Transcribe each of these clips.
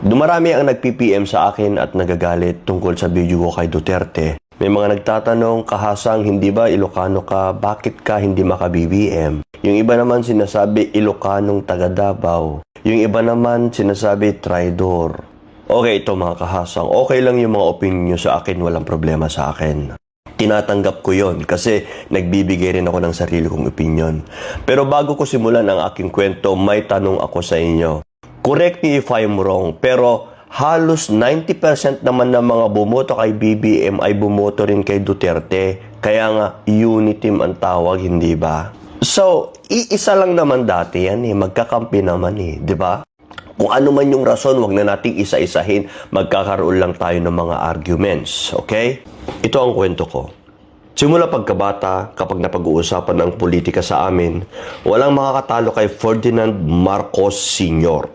Dumarami ang nag-PPM sa akin at nagagalit tungkol sa video ko kay Duterte. May mga nagtatanong, kahasang hindi ba Ilocano ka, bakit ka hindi maka-BBM? Yung iba naman sinasabi Ilocanong taga Davao. Yung iba naman sinasabi traidor. Okay, ito mga kahasang, okay lang yung mga opinion nyo sa akin, walang problema sa akin. Tinatanggap ko yon kasi nagbibigay rin ako ng sarili kong opinion. Pero bago ko simulan ang aking kwento, may tanong ako sa inyo. Correct me if I'm wrong, pero halos 90% naman ng mga bumoto kay BBM ay bumoto rin kay Duterte. Kaya nga, uniteam ang tawag, hindi ba? So, iisa lang naman dati yan magkakampi naman di ba? Kung ano man yung rason, wag na nating isa-isahin, magkakaroon lang tayo ng mga arguments, okay? Ito ang kwento ko. Simula pagkabata, kapag napag-uusapan ng politika sa amin, walang makakatalo kay Ferdinand Marcos Sr.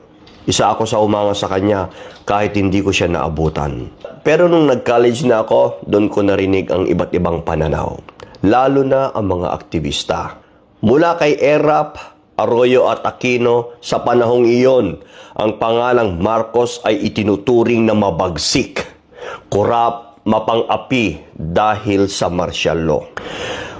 Isa ako sa umanga sa kanya kahit hindi ko siya naabutan. Pero nung nag-college na ako, doon ko narinig ang iba't ibang pananaw. Lalo na ang mga aktivista. Mula kay Erap, Arroyo at Aquino, sa panahong iyon, ang pangalang Marcos ay itinuturing na mabagsik, korap, mapang-api dahil sa martial law.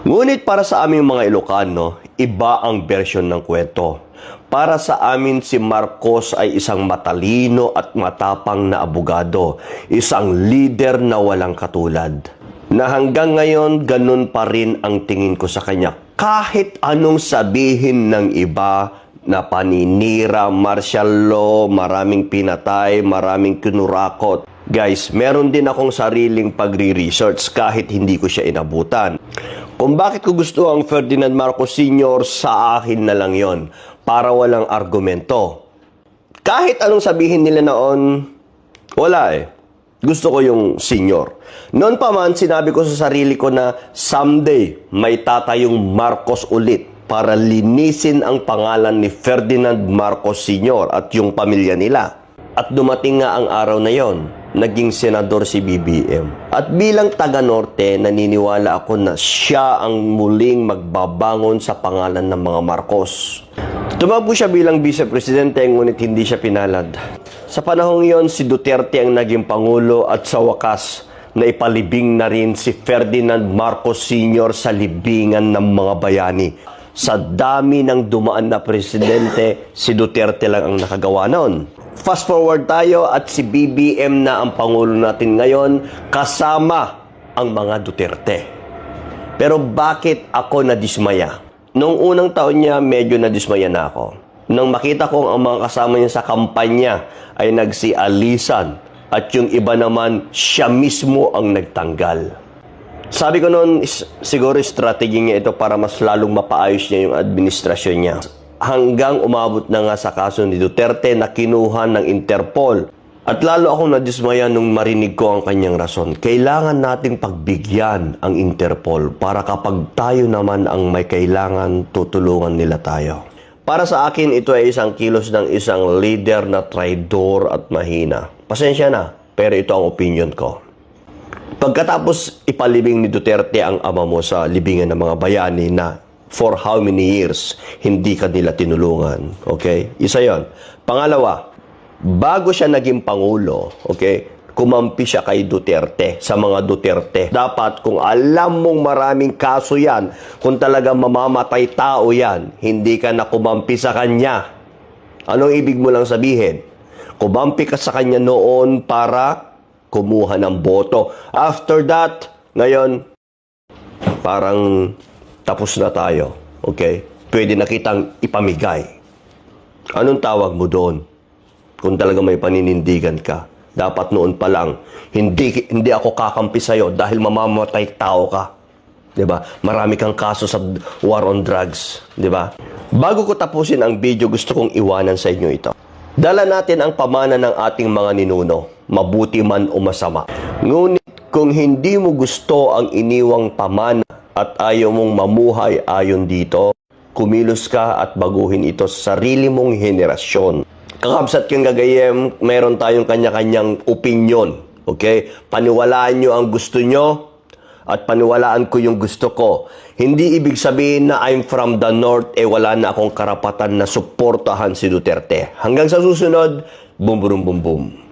Ngunit para sa aming mga Ilocano, iba ang version ng kwento. Para sa amin, si Marcos ay isang matalino at matapang na abogado, isang leader na walang katulad. Na hanggang ngayon, ganun pa rin ang tingin ko sa kanya. Kahit anong sabihin ng iba na paninira, martial law, maraming pinatay, maraming kinurakot. Guys, meron din akong sariling pagre-research kahit hindi ko siya inabutan. Kung bakit ko gusto ang Ferdinand Marcos Sr., sa akin na lang yon, para walang argumento. Kahit anong sabihin nila noon, wala Gusto ko yung senior. Noon pa man, sinabi ko sa sarili ko na someday may tatayong Marcos ulit para linisin ang pangalan ni Ferdinand Marcos Sr. at yung pamilya nila. At dumating nga ang araw na yon, naging senador si BBM. At bilang taga-Norte, naniniwala ako na siya ang muling magbabangon sa pangalan ng mga Marcos. Tumakbo siya bilang vice-presidente, ngunit hindi siya pinalad. Sa panahong iyon, si Duterte ang naging pangulo at sa wakas, naipalibing na rin si Ferdinand Marcos Sr. sa libingan ng mga bayani. Sa dami ng dumaan na presidente, si Duterte lang ang nakagawa noon. Fast forward tayo at si BBM na ang pangulo natin ngayon kasama ang mga Duterte. Pero bakit ako nadismaya? Noong unang taon niya, medyo nadismaya na ako. Nang makita kong ang mga kasama niya sa kampanya ay nagsialisan at yung iba naman, siya mismo ang nagtanggal. Sabi ko noon, siguro strategy niya ito para mas lalong mapaayos niya yung administrasyon niya. Hanggang umabot na nga sa kaso ni Duterte na kinuha ng Interpol. At lalo akong nadismaya nung marinig ko ang kanyang rason. Kailangan nating pagbigyan ang Interpol para kapag tayo naman ang may kailangan, tutulungan nila tayo. Para sa akin, ito ay isang kilos ng isang leader na traidor at mahina. Pasensya na, pero ito ang opinion ko. Pagkatapos ipalibing ni Duterte ang ama mo sa libingan ng mga bayani na for how many years hindi ka nila tinulungan. Okay? Isa yon. Pangalawa, bago siya naging pangulo, okay, kumampi siya kay Duterte, sa mga Duterte. Dapat kung alam mong maraming kaso yan, kung talagang mamamatay tao yan, hindi ka na kumampi sa kanya. Anong ibig mo lang sabihin? Kumampi ka sa kanya noon para kumuha ng boto. After that, ngayon, parang tapos na tayo. Okay? Pwede na kitang ipamigay. Anong tawag mo doon? Kung talaga may paninindigan ka. Dapat noon pa lang, hindi ako kakampi sa'yo dahil mamamatay tao ka. Diba? Marami kang kaso sa war on drugs. Diba? Bago ko tapusin ang video, gusto kong iwanan sa inyo ito. Dala natin ang pamana ng ating mga ninuno, mabuti man o masama. Ngunit kung hindi mo gusto ang iniwang pamana at ayaw mong mamuhay ayon dito, kumilos ka at baguhin ito sa sarili mong henerasyon. Kakabsat kang gagayem, mayroon tayong kanya-kanyang opinion. Okay? Paniwalaan nyo ang gusto nyo at paniwalaan ko yung gusto ko. Hindi ibig sabihin na I'm from the North, wala na akong karapatan na suportahan si Duterte. Hanggang sa susunod, Boom, boom, boom, boom.